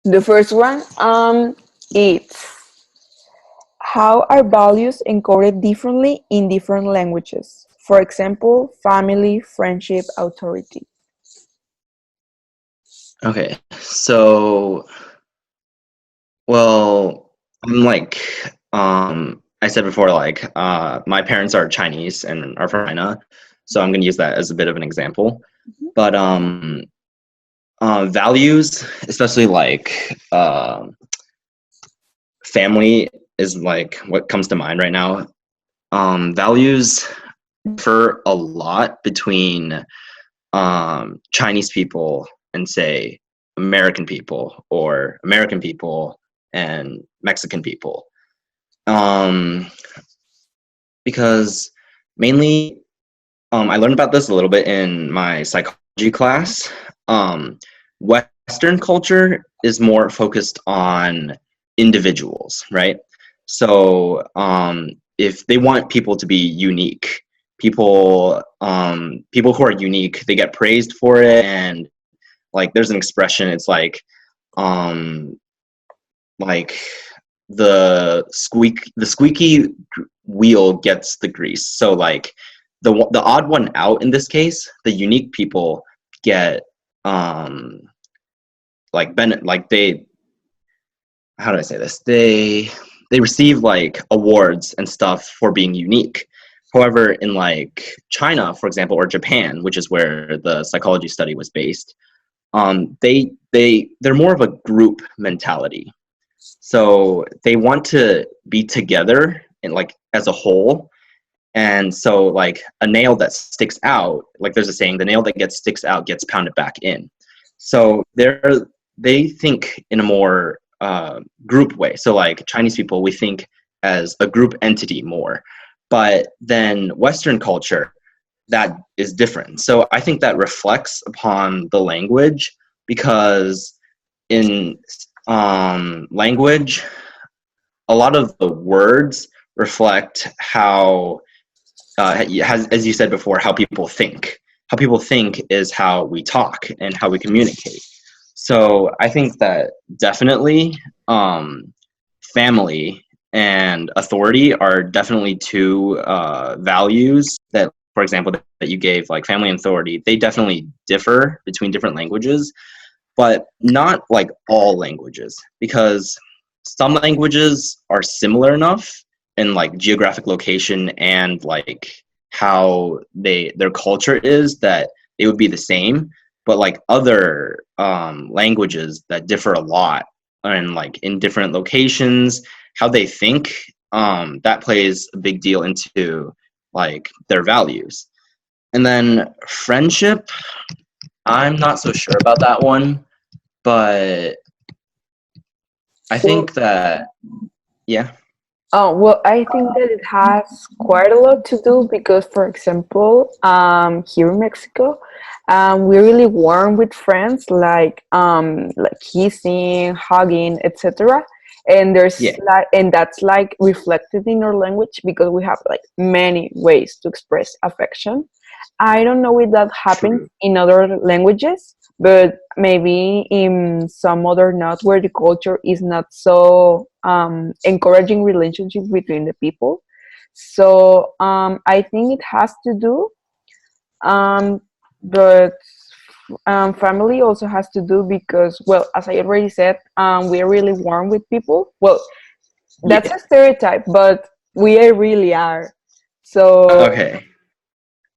The first one, it's how are values encoded differently in different languages? For example, family, friendship, authority. Okay, so well, I'm like I said before, like my parents are Chinese and are from China, so I'm gonna use that as a bit of an example. Mhm. But values, especially like family, is like what comes to mind right now. Values differ a lot between Chinese people and say American people or American people and Mexican people. Um, because mainly, I learned about this a little bit in my psychology class. Western culture is more focused on individuals, right? So if they want people to be unique, people who are unique, they get praised for it, and like there's an expression. It's um, like the squeaky wheel gets the grease. So like the odd one out in this case, the unique people get um like they, how do I say this? They receive like awards and stuff for being unique. However, in like China, for example, or Japan, which is where the psychology study was based, they're more of a group mentality. So they want to be together and like as a whole. And so like a nail that sticks out, like there's a saying, the nail that gets sticks out gets pounded back in. So they think in a more group way. So like Chinese people, we think as a group entity more. But then Western culture, that is different. So I think that reflects upon the language, because in language, a lot of the words reflect how, as you said before, how people think. How people think is how we talk and how we communicate. So I think that definitely family and authority are definitely two values that, for example, that you gave, like family and authority, they definitely differ between different languages, but not like all languages, because some languages are similar enough in like geographic location and like how their culture is, that it would be the same. But like other languages that differ a lot, and like in different locations, how they think, that plays a big deal into like their values. And then friendship, I'm not so sure about that one, but I Well, think that, yeah. well, I think that it has quite a lot to do because, for example, here in Mexico, we're really warm with friends, like kissing, hugging, etc. And Yeah, and that's like reflected in our language because we have like many ways to express affection. I don't know if that happens true. in other languages, but maybe in some other not where the culture is not so encouraging relationship between the people. So I think it has to do, um, but family also has to do because, well, as I already said, we are really warm with people. Well, that's Yeah. a stereotype, but really are. So, Okay.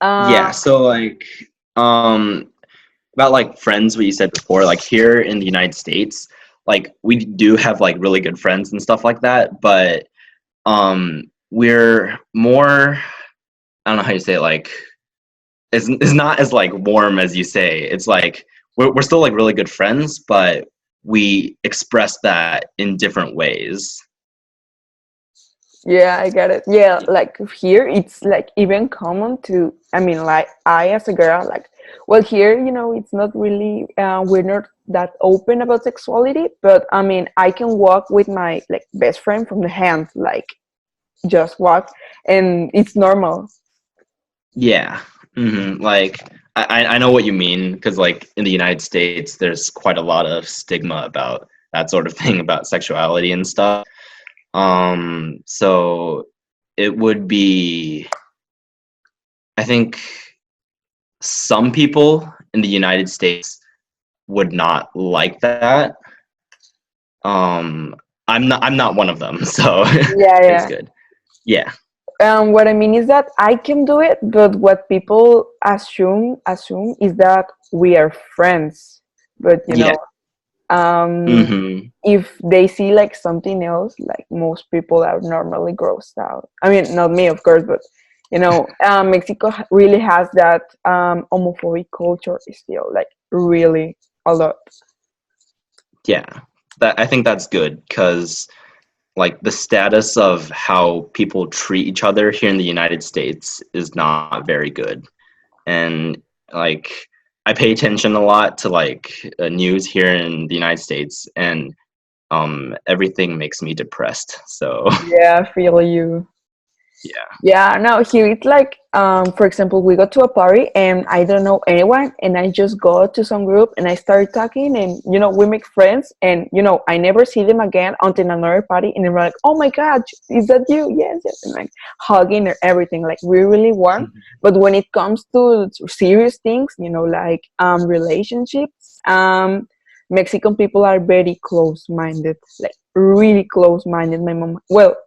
uh, Yeah. So like, um, about like friends, what you said before, like here in the United States, like we do have like really good friends and stuff like that, but we're more, I don't know how you say it, like is not as like warm as you say. It's like we're still like really good friends, but we express that in different ways. yeah, I get it. Yeah, like here it's like even common to, I mean, like I as a girl, like, well, here, it's not really, we're not that open about sexuality, but I mean, I can walk with my like best friend from the hand, like just walk, and it's normal. Yeah. Like I know what you mean, because like in the United States, there's quite a lot of stigma about that sort of thing about sexuality and stuff. So it would be, I think some people in the United States would not like that. Um, I'm not one of them, so Yeah, it's yeah. good. Yeah. What I mean is that I can do it, but what people assume is that we are friends. But Yeah. um, Mm-hmm. if they see like something else, like most people are normally grossed out. I mean, not me, of course, but Mexico really has that homophobic culture still, like really a lot. Yeah. That I think that's good because like the status of how people treat each other here in the United States is not very good. And like I pay attention a lot to like news here in the United States, and everything makes me depressed. So Yeah, I feel you. yeah. Yeah, no, here it's like, for example, we go to a party and I don't know anyone, and I just go to some group and I start talking, and we make friends, and I never see them again until another party, and they're like, "Oh my God, is that you?" Yes, yes, and like hugging or everything, like we really warm. But when it comes to serious things, like relationships, Mexican people are very close-minded, like really close-minded. My mom, well,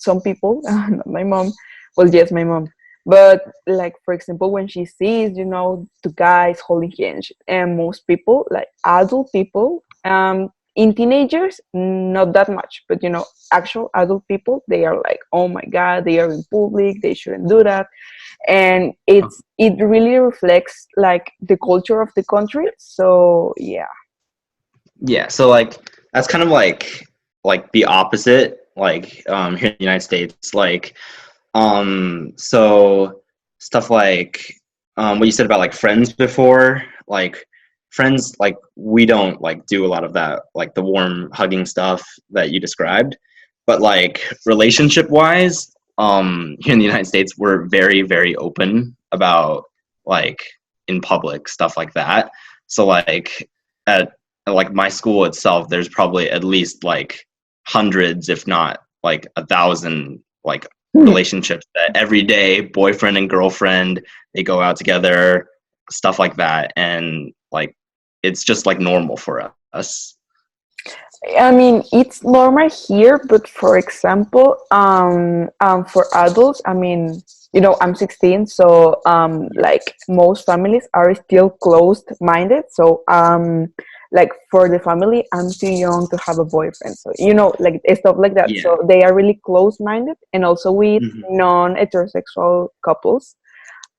some people not my mom, well, yes, my mom, but like for example when she sees two guys holding hands, and most people, like adult people, in teenagers not that much, but actual adult people, they are like, oh my God, they are in public, they shouldn't do that. And it really reflects like the culture of the country, so yeah. Yeah, so like that's kind of like the opposite, like here in the United States. Like so stuff like what you said about like friends before, like friends, like we don't like do a lot of that, like the warm hugging stuff that you described. But like relationship wise, here in the United States, we're very, very open about like in public stuff like that. So like at like my school itself, there's probably at least like hundreds, if not like 1,000, like relationships that every day, boyfriend and girlfriend, they go out together, stuff like that, and like it's just like normal for us. I mean, it's normal here, but for example, for adults, I mean, I'm 16, so like most families are still closed-minded. So like for the family, I'm too young to have a boyfriend. So like stuff like that. Yeah. So they are really closed-minded, and also with Mhm. non-heterosexual couples.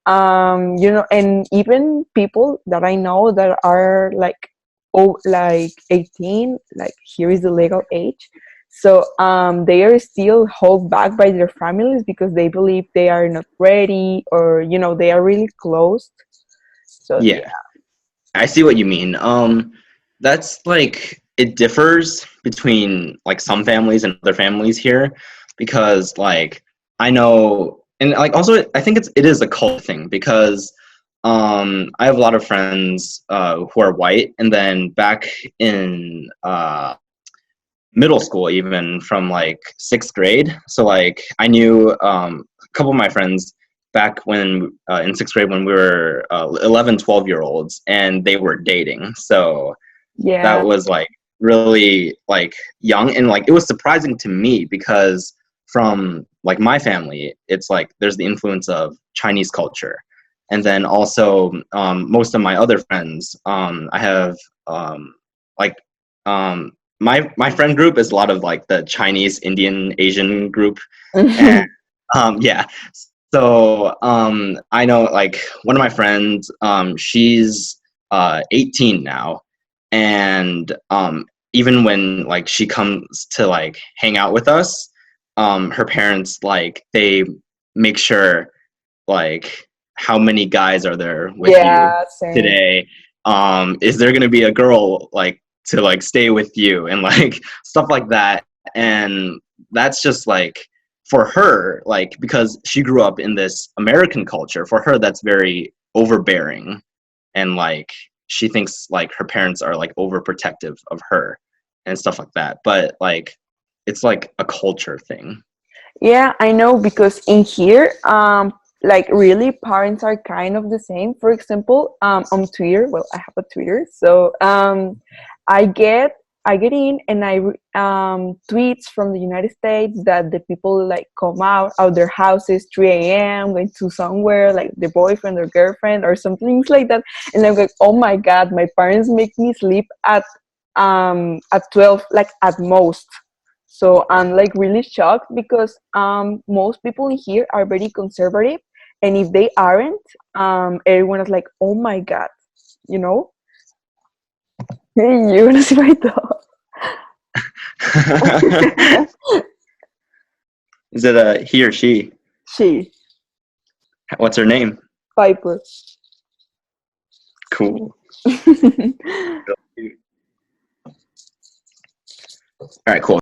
And even people that I know that are like, oh, like 18, like here is the legal age. So they are still held back by their families because they believe they are not ready, or they are really closed. So yeah. Yeah, I see what you mean. That's like it differs between like some families and other families here, because like I know, and like also I think it is a culture thing because I have a lot of friends who are white, and then back in middle school, even from like sixth grade. So like I knew a couple of my friends back when in sixth grade when we were 11, 12-year olds, and they were dating. So that Yeah. was like really like young, and like it was surprising to me because from like my family, it's like there's the influence of Chinese culture. And then also most of my other friends, I have like um, my friend group is a lot of like the Chinese, Indian, Asian group, and yeah. So I know like one of my friends, she's 18 now, and even when like she comes to like hang out with us, her parents like they make sure like how many guys are there with you Yeah, same. today, is there going to be a girl like to like stay with you, and like stuff like that. And that's just like for her, like because she grew up in this American culture, for her that's very overbearing, and like she thinks like her parents are like overprotective of her. and stuff like that. But like it's like a culture thing. Yeah, I know because in here, like really parents are kind of the same. For example, on Twitter, well, I have a Twitter, so I get I get in and tweets from the United States that the people like come out their houses 3 a.m. going to somewhere like the boyfriend or girlfriend or some things like that, and I'm like, oh my god, my parents make me sleep at 12 like at most. So I'm like really shocked because most people in here are very conservative, and if they aren't, everyone is like, "Oh my god," you know. Hey, you wanna see my dog? Is it a he or she? She, What's her name? Piper. Cool. All right, cool.